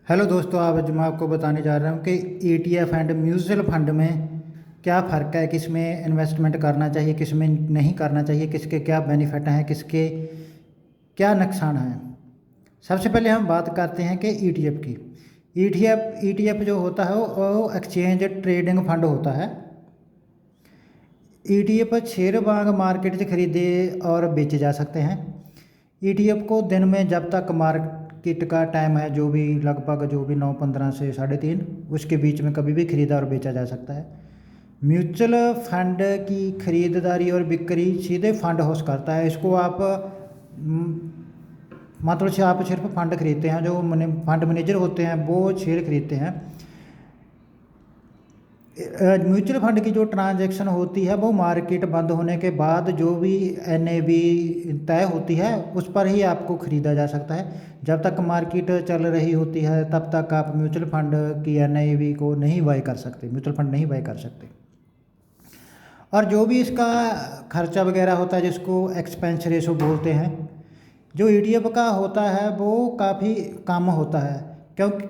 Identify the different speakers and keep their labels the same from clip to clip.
Speaker 1: Hello दोस्तों, आज मैं आपको बताने जा रहा हूँ कि ईटीएफ एंड म्यूचुअल फंड में क्या फ़र्क है, किस में इन्वेस्टमेंट करना चाहिए, किस में नहीं करना चाहिए, किसके क्या बेनिफिट हैं, किसके क्या नुकसान हैं। सबसे पहले हम बात करते हैं कि ईटीएफ की। ईटीएफ जो होता है वो एक्सचेंज ट्रेडिंग फंड होता है। ईटीएफ शेयर बांग मार्केट से खरीदे और बेचे जा सकते हैं। ईटीएफ को दिन में जब तक मार्केट का टाइम है, जो भी लगभग जो भी 9:15 से 3:30, उसके बीच में कभी भी खरीदा और बेचा जा सकता है। म्यूचुअल फंड की खरीदारी और बिक्री सीधे फंड हाउस करता है। इसको आप मतलब से आप सिर्फ फंड खरीदते हैं, जो फंड मैनेजर होते हैं वो शेयर खरीदते हैं। म्यूचुअल फंड की जो ट्रांजैक्शन होती है वो मार्केट बंद होने के बाद जो भी एनएवी तय होती है उस पर ही आपको ख़रीदा जा सकता है। जब तक मार्केट चल रही होती है तब तक आप म्यूचुअल फंड की एनएवी को नहीं बाय कर सकते, म्यूचुअल फंड नहीं बाय कर सकते। और जो भी इसका खर्चा वगैरह होता है, जिसको एक्सपेंस रेशो बोलते हैं, जो ईटीएफ का होता है वो काफ़ी कम होता है। क्योंकि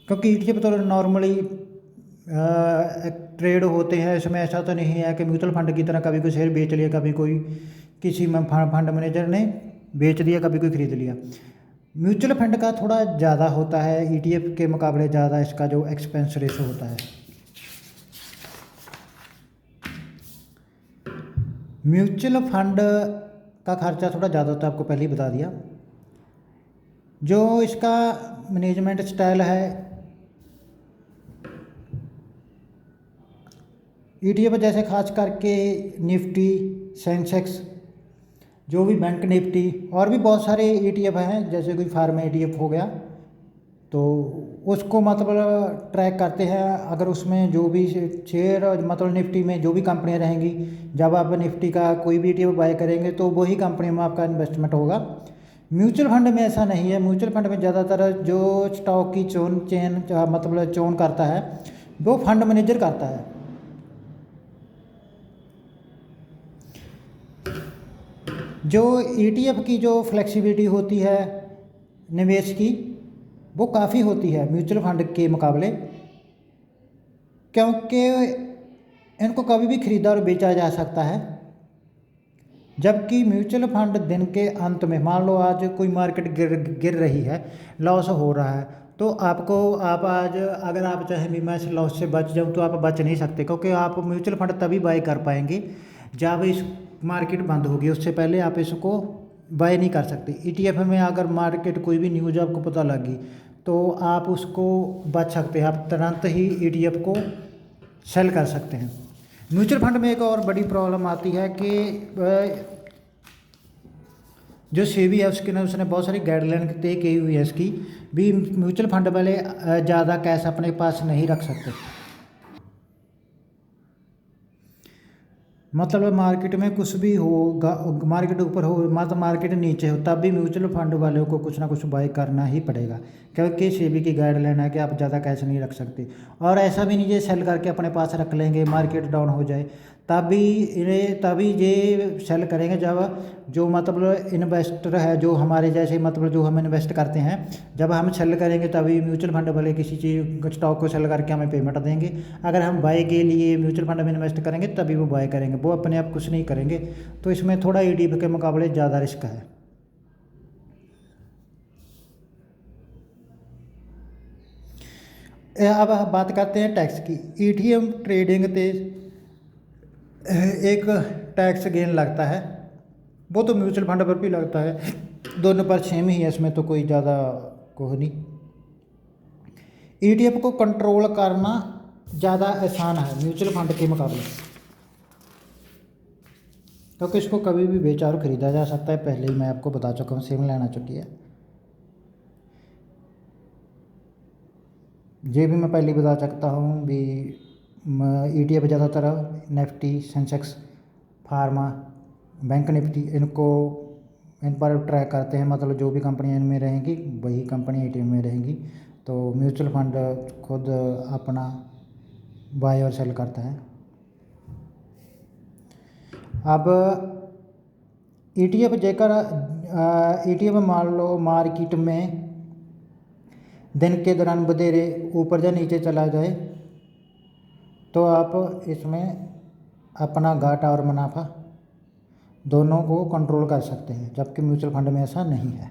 Speaker 1: क्योंकि ईटीएफ तो नॉर्मली ट्रेड होते हैं, इसमें ऐसा तो नहीं है कि म्यूचुअल फंड की तरह कभी कोई शेयर बेच लिया, कभी कोई किसी में फंड मैनेजर ने बेच दिया, कभी कोई खरीद लिया। म्यूचुअल फंड का थोड़ा ज़्यादा होता है, ईटीएफ के मुकाबले ज़्यादा इसका जो एक्सपेंस रेशो होता है। म्यूचुअल फंड का खर्चा थोड़ा ज़्यादा होता है, आपको पहले ही बता दिया। जो इसका मैनेजमेंट स्टाइल है, ईटीएफ जैसे खास करके निफ्टी, सेंसेक्स, जो भी बैंक निफ्टी, और भी बहुत सारे ईटीएफ हैं, जैसे कोई फार्मा ईटीएफ हो गया, तो उसको मतलब ट्रैक करते हैं। अगर उसमें जो भी शेयर मतलब निफ्टी में जो भी कंपनियां रहेंगी, जब आप निफ्टी का कोई भी ईटीएफ बाय करेंगे तो वही कंपनी में आपका इन्वेस्टमेंट होगा। म्यूचुअल फंड में ऐसा नहीं है। म्यूचुअल फंड में ज़्यादातर जो स्टॉक की चेन मतलब चोन करता है वो फंड मैनेजर करता है। जो ईटीएफ की जो फ्लेक्सिबिलिटी होती है निवेश की, वो काफ़ी होती है म्यूचुअल फंड के मुकाबले, क्योंकि इनको कभी भी खरीदा और बेचा जा सकता है। जबकि म्यूचुअल फंड दिन के अंत में, मान लो आज कोई मार्केट गिर रही है, लॉस हो रहा है, तो आप आज अगर आप चाहें भी मैं इस लॉस से बच जाऊं तो आप बच नहीं सकते, क्योंकि आप म्यूचुअल फंड तभी बाय कर पाएंगे जब इस मार्केट बंद होगी। उससे पहले आप इसको बाय नहीं कर सकते। ईटीएफ में अगर मार्केट कोई भी न्यूज़ आपको पता लगी तो आप उसको बच सकते हैं, आप तुरंत ही ईटीएफ को सेल कर सकते हैं। म्यूचुअल फंड में एक और बड़ी प्रॉब्लम आती है कि जो सेबी है उसने बहुत सारी गाइडलाइन तय की हुई है इसकी भी। म्यूचुअल फंड वाले ज़्यादा कैश अपने पास नहीं रख सकते। मतलब मार्केट में कुछ भी होगा, मार्केट ऊपर हो मतलब मार्केट नीचे हो, तब भी म्यूचुअल फंड वालों को कुछ ना कुछ बाय करना ही पड़ेगा, क्योंकि सेबी की गाइडलाइन है कि आप ज़्यादा कैश नहीं रख सकते। और ऐसा भी नहीं ये सेल करके अपने पास रख लेंगे, मार्केट डाउन हो जाए तभी ये सेल करेंगे जब जो मतलब इन्वेस्टर है, जो हमारे जैसे मतलब जो हम इन्वेस्ट करते हैं, जब हम सेल करेंगे तभी म्यूचुअल फंड वाले किसी चीज़ स्टॉक को सेल करके हमें पेमेंट देंगे। अगर हम बाय के लिए म्यूचुअल फंड में इन्वेस्ट करेंगे तभी वो बाय करेंगे, वो अपने आप कुछ नहीं करेंगे। तो इसमें थोड़ा ईटीएफ के मुकाबले ज़्यादा रिस्क है। अब बात करते हैं टैक्स की। ईटीएम ट्रेडिंग पे एक टैक्स गेन लगता है, वो तो म्यूचुअल फंड पर भी लगता है, दोनों पर सेम ही है, इसमें तो कोई ज़्यादा कुछ नहीं। ईटीएफ को कंट्रोल करना ज़्यादा आसान है म्यूचुअल फंड के मुकाबले, क्योंकि इसको कभी भी बेचा और ख़रीदा जा सकता है। पहले ही मैं आपको बता चुका हूँ, सेम लाइन आ चुकी है। ये भी मैं पहले ही बता सकता हूँ भी। ईटीएफ ज़्यादातर निफ्टी, सेंसेक्स, फार्मा, बैंक निफ्टी, इन पर ट्रैक करते हैं। मतलब जो भी कंपनियाँ इनमें रहेंगी वही कंपनी ईटीएफ में रहेंगी। तो म्यूचुअल फंड खुद अपना बाय और सेल करता है। अब ईटीएफ जेकर ईटीएफ मान लो मार्केट में दिन के दौरान बधेरे ऊपर या नीचे चला जाए तो आप इसमें अपना घाटा और मुनाफा दोनों को कंट्रोल कर सकते हैं, जबकि म्यूचुअल फंड में ऐसा नहीं है।